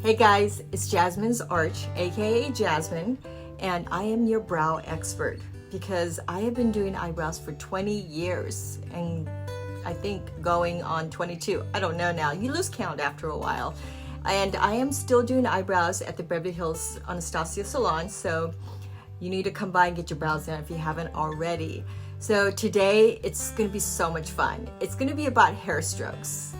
Hey guys, it's Jasmine's Arch, aka Jasmine, and I am your brow expert because I have been doing eyebrows for 20 years and I think going on 22. I don't know now. You lose count after a while. And I am still doing eyebrows at the Beverly Hills Anastasia salon, so you need to come by and get your brows done if you haven't already. So today it's going to be so much fun. It's going to be about hair strokes.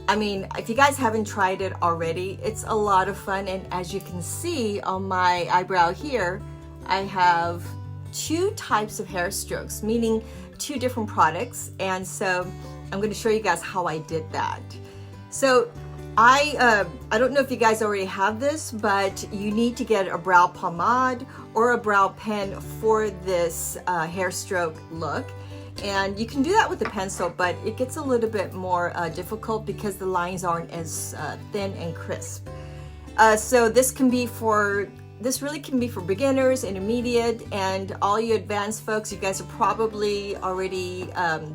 I mean, if you guys haven't tried it already, it's a lot of fun. And as you can see on my eyebrow here, I have two types of hair strokes, meaning two different products. And so I'm going to show you guys how I did that. So I don't know if you guys already have this, but you need to get a brow pomade or a brow pen for this hair stroke look. And you can do that with a pencil, but it gets a little bit more difficult because the lines aren't as thin and crisp. So this really can be for beginners, intermediate, and all you advanced folks. You guys are probably already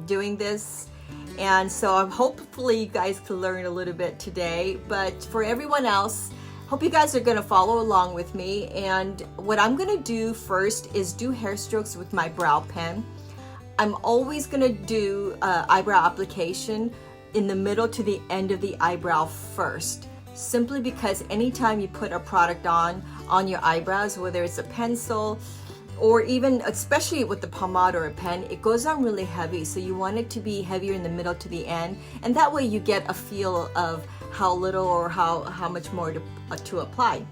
doing this. And so hopefully you guys can learn a little bit today. But for everyone else, hope you guys are going to follow along with me. And what I'm going to do first is do hair strokes with my brow pen. I'm always going to do eyebrow application in the middle to the end of the eyebrow first, simply because anytime you put a product on your eyebrows, whether it's a pencil or even especially with the pomade or a pen, it goes on really heavy. So you want it to be heavier in the middle to the end, and that way you get a feel of how little or how much more to apply.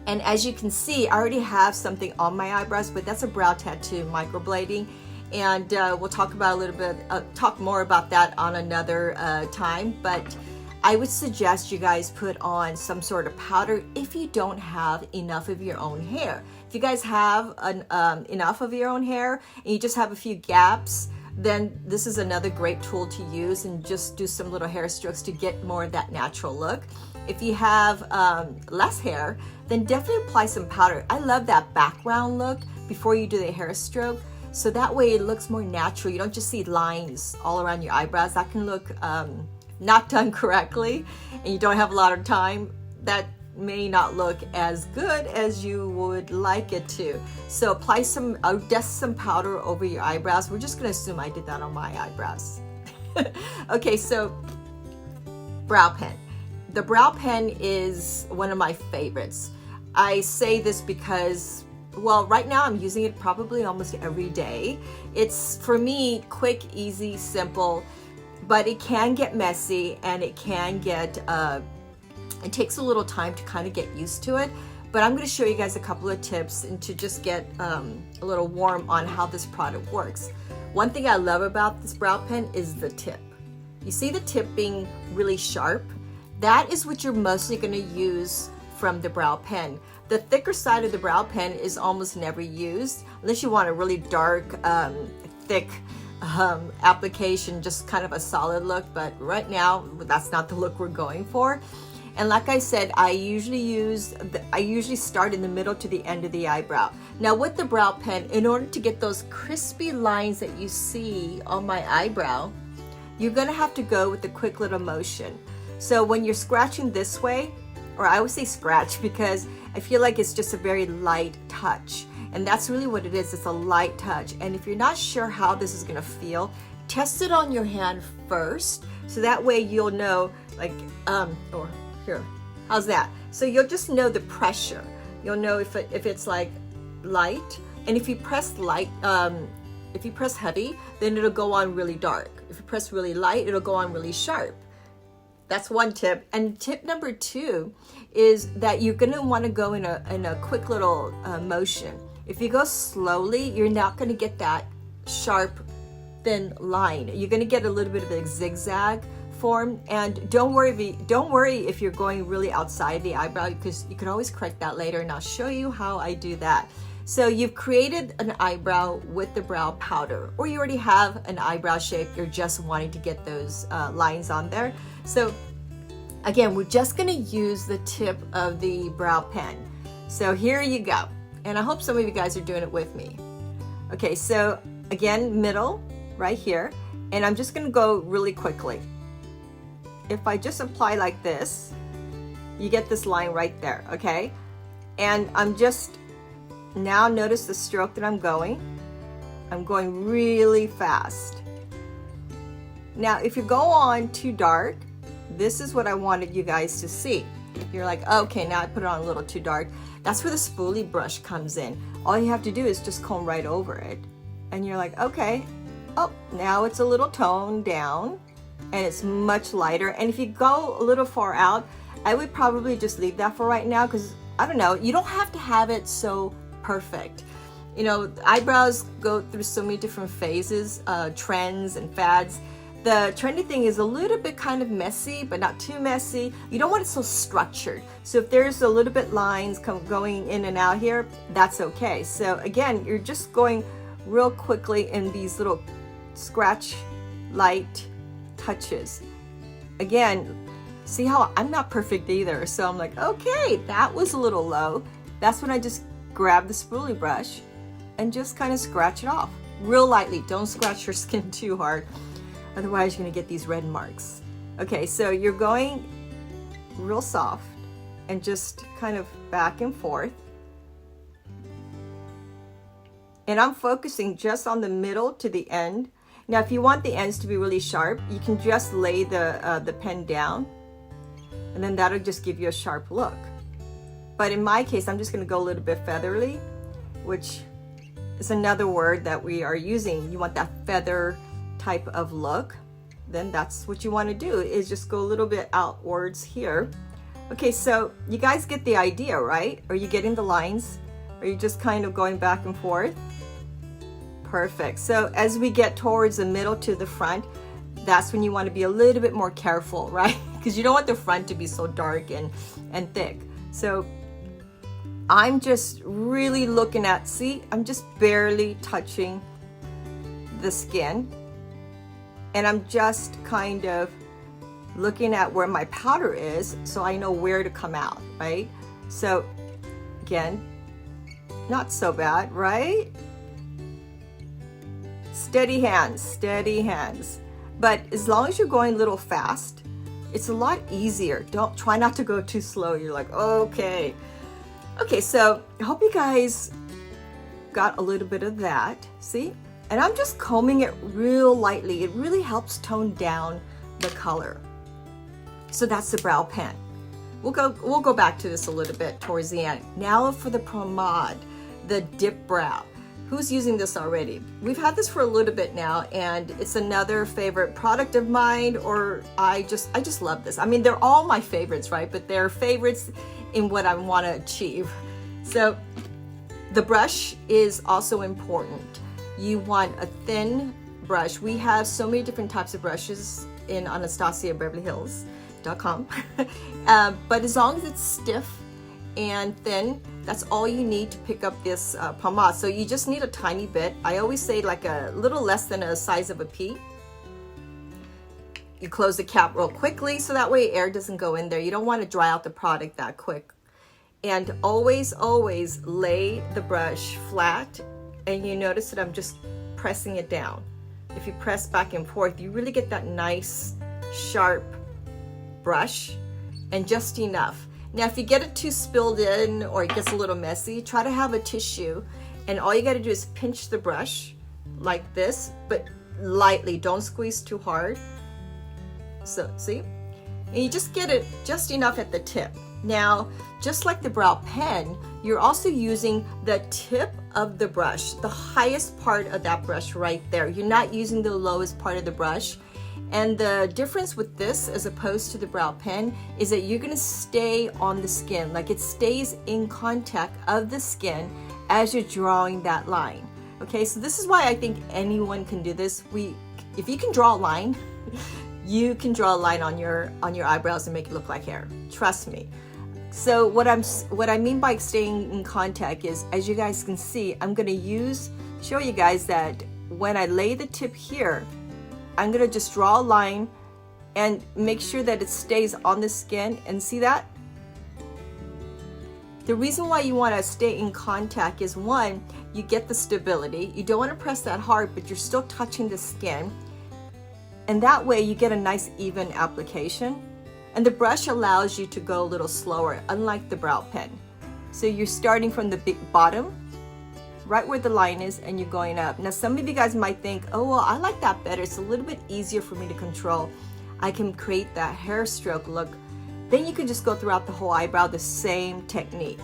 And as you can see, I already have something on my eyebrows, but that's a brow tattoo microblading. And we'll talk more about that on another time. But I would suggest you guys put on some sort of powder if you don't have enough of your own hair. If you guys have enough of your own hair and you just have a few gaps, then this is another great tool to use and just do some little hair strokes to get more of that natural look. If you have less hair, then definitely apply some powder. I love that background look before you do the hair stroke. So that way it looks more natural. You don't just see lines all around your eyebrows. That can look not done correctly and you don't have a lot of time. That may not look as good as you would like it to. So apply dust some powder over your eyebrows. We're just gonna assume I did that on my eyebrows. Okay, so brow pen. The brow pen is one of my favorites. I say this because, well, right now I'm using it probably almost every day. It's, for me, quick, easy, simple, but it can get messy and it can get, it takes a little time to kind of get used to it. But I'm going to show you guys a couple of tips and to just get a little warm on how this product works. One thing I love about this brow pen is the tip. You see the tip being really sharp? That is what you're mostly going to use from the brow pen. The thicker side of the brow pen is almost never used unless you want a really dark, thick application, just kind of a solid look. But right now, that's not the look we're going for. And like I said, I usually start in the middle to the end of the eyebrow. Now with the brow pen, in order to get those crispy lines that you see on my eyebrow, you're gonna have to go with the quick little motion. So when you're scratching this way, or I always say scratch because I feel like it's just a very light touch. And that's really what it is. It's a light touch. And if you're not sure how this is gonna feel, test it on your hand first. So that way you'll know, like, or here, how's that? So you'll just know the pressure. You'll know if it's like light. And if you press light, if you press heavy, then it'll go on really dark. If you press really light, it'll go on really sharp. That's one tip. And tip number two is that you're going to want to go in a quick little motion. If you go slowly, you're not going to get that sharp, thin line. You're going to get a little bit of a zigzag form. And don't worry if you're going really outside the eyebrow, because you can always correct that later, and I'll show you how I do that. So you've created an eyebrow with the brow powder, or you already have an eyebrow shape. You're just wanting to get those lines on there. So again, we're just going to use the tip of the brow pen. So here you go. And I hope some of you guys are doing it with me. Okay, so again, middle right here. And I'm just going to go really quickly. If I just apply like this, You get this line right there, okay? And I'm just, now notice the stroke that I'm going. I'm going really fast. Now, if you go on too dark, this is what I wanted you guys to see. You're like, okay, now I put it on a little too dark. That's where the spoolie brush comes in. All you have to do is just comb right over it. And you're like, okay, oh, now it's a little toned down and it's much lighter. And if you go a little far out, I would probably just leave that for right now, because I don't know, you don't have to have it so perfect. You know, eyebrows go through so many different phases, trends and fads. The trendy thing is a little bit kind of messy, but not too messy. You don't want it so structured. So if there's a little bit lines going in and out here, that's okay. So again, you're just going real quickly in these little scratch light touches. Again, see how I'm not perfect either. So I'm like, okay, that was a little low. That's when I just grab the spoolie brush and just kind of scratch it off real lightly. Don't scratch your skin too hard. Otherwise, you're gonna get these red marks. Okay, so you're going real soft and just kind of back and forth. And I'm focusing just on the middle to the end. Now, if you want the ends to be really sharp, you can just lay the pen down, and then that'll just give you a sharp look. But in my case, I'm just gonna go a little bit feathery, which is another word that we are using. You want that feather type of look, then that's what you want to do, is just go a little bit outwards here. Okay, so you guys get the idea, right? Are you getting the lines? Are you just kind of going back and forth? Perfect. So as we get towards the middle to the front, that's when you want to be a little bit more careful, right? Because you don't want the front to be so dark and thick. So I'm just really looking at, see, I'm just barely touching the skin. And I'm just kind of looking at where my powder is, so I know where to come out, right? So again, not so bad, right? Steady hands, steady hands. But as long as you're going a little fast, it's a lot easier. Don't try not to go too slow. You're like, okay. Okay, so I hope you guys got a little bit of that. See? And I'm just combing it real lightly. It really helps tone down the color. So that's the brow pen. We'll go back to this a little bit towards the end. Now for the pomade, the dip brow. Who's using this already? We've had this for a little bit now, and it's another favorite product of mine, or I just love this. I mean, they're all my favorites, right? But they're favorites in what I want to achieve. So the brush is also important. You want a thin brush. We have so many different types of brushes in Anastasia BeverlyHills.com. But as long as it's stiff and thin, that's all you need to pick up this pomade. So you just need a tiny bit. I always say like a little less than a size of a pea. You close the cap real quickly so that way air doesn't go in there. You don't want to dry out the product that quick. And always, always lay the brush flat. And you notice that I'm just pressing it down. If you press back and forth, you really get that nice, sharp brush, and just enough. Now, if you get it too spilled in or it gets a little messy, try to have a tissue, and all you got to do is pinch the brush like this, but lightly. Don't squeeze too hard. So, see? And you just get it just enough at the tip. Now, just like the brow pen, you're also using the tip of the brush, the highest part of that brush right there. You're not using the lowest part of the brush. And the difference with this as opposed to the brow pen is that you're gonna stay on the skin, like it stays in contact of the skin as you're drawing that line. Okay, so this is why I think anyone can do this. If you can draw a line, you can draw a line on your eyebrows and make it look like hair. Trust me. So what I mean by staying in contact is, as you guys can see, I'm gonna show you guys that when I lay the tip here, I'm gonna just draw a line and make sure that it stays on the skin. And see that? The reason why you wanna stay in contact is, one, you get the stability. You don't wanna press that hard, but you're still touching the skin. And that way you get a nice even application. And the brush allows you to go a little slower, unlike the brow pen. So you're starting from the big bottom, right where the line is, and you're going up. Now some of you guys might think, oh well, I like that better, it's a little bit easier for me to control. I can create that hair stroke look. Then you can just go throughout the whole eyebrow the same technique.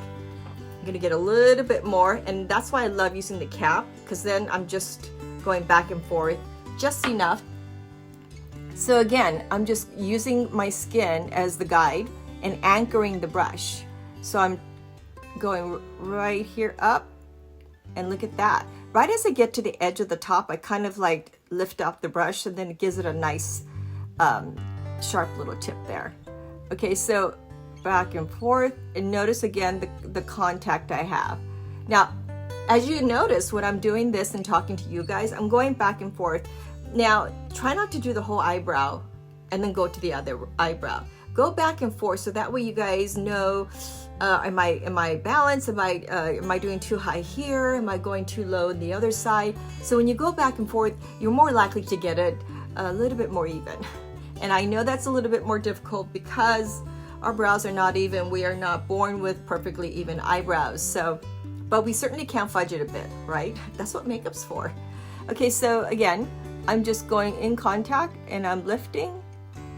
I'm gonna get a little bit more, and that's why I love using the cap, because then I'm just going back and forth just enough. So again, I'm just using my skin as the guide and anchoring the brush. So I'm going right here up, and look at that. Right as I get to the edge of the top, I kind of like lift up the brush, and then it gives it a nice sharp little tip there. Okay, so back and forth, and notice again the contact I have. Now, as you notice when I'm doing this and talking to you guys, I'm going back and forth. Now, try not to do the whole eyebrow and then go to the other eyebrow. Go back and forth so that way you guys know, am I balanced? Am I doing too high here? Am I going too low on the other side? So when you go back and forth, you're more likely to get it a little bit more even. And I know that's a little bit more difficult because our brows are not even. We are not born with perfectly even eyebrows. So, but we certainly can fudge it a bit, right? That's what makeup's for. Okay, so again, I'm just going in contact and I'm lifting,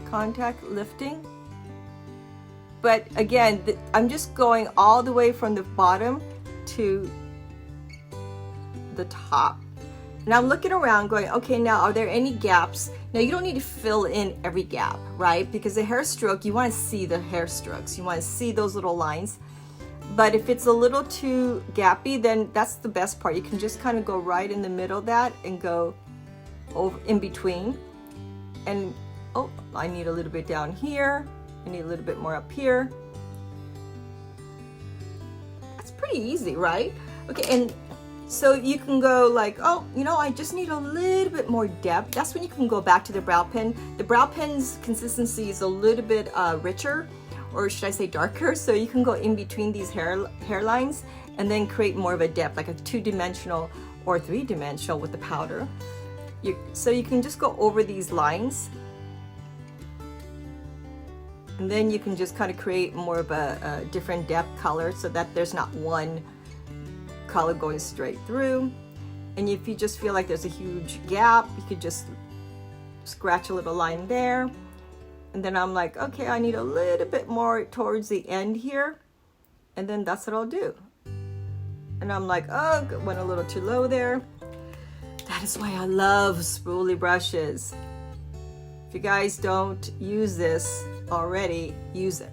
contact, lifting. But again, I'm just going all the way from the bottom to the top. And I'm looking around going, okay, now are there any gaps? Now you don't need to fill in every gap, right? Because the hair stroke, you want to see the hair strokes. You want to see those little lines. But if it's a little too gappy, then that's the best part. You can just kind of go right in the middle of that and go over in between. And oh, I need a little bit down here. I need a little bit more up here. That's pretty easy, right? Okay, and so you can go like, oh, you know, I just need a little bit more depth. That's when you can go back to the brow pen. The brow pen's consistency is a little bit richer, or should I say darker, so you can go in between these hairlines and then create more of a depth, like a 2-dimensional or 3-dimensional with the powder. So you can just go over these lines, and then you can just kind of create more of a different depth color so that there's not one color going straight through. And if you just feel like there's a huge gap, you could just scratch a little line there. And then I'm like, okay, I need a little bit more towards the end here. And then that's what I'll do. And I'm like, oh, went a little too low there. That is why I love spoolie brushes. If you guys don't use this already, use it.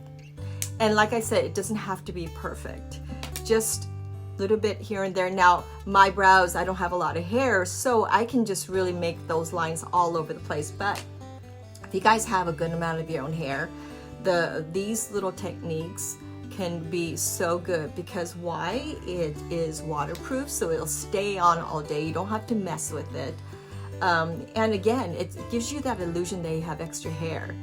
And like I said, it doesn't have to be perfect. Just a little bit here and there. Now, my brows, I don't have a lot of hair, so I can just really make those lines all over the place. But if you guys have a good amount of your own hair, these little techniques can be so good, because why? It is waterproof, so it'll stay on all day. You don't have to mess with it. And again, it gives you that illusion that you have extra hair.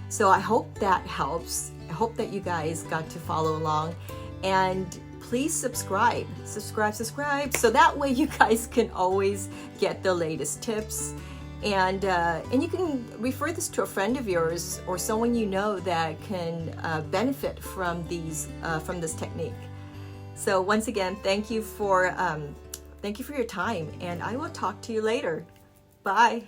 So I hope that helps. I hope that you guys got to follow along, and please subscribe, so that way you guys can always get the latest tips. And you can refer this to a friend of yours or someone you know that can benefit from this technique. So once again, thank you for your time, and I will talk to you later. Bye.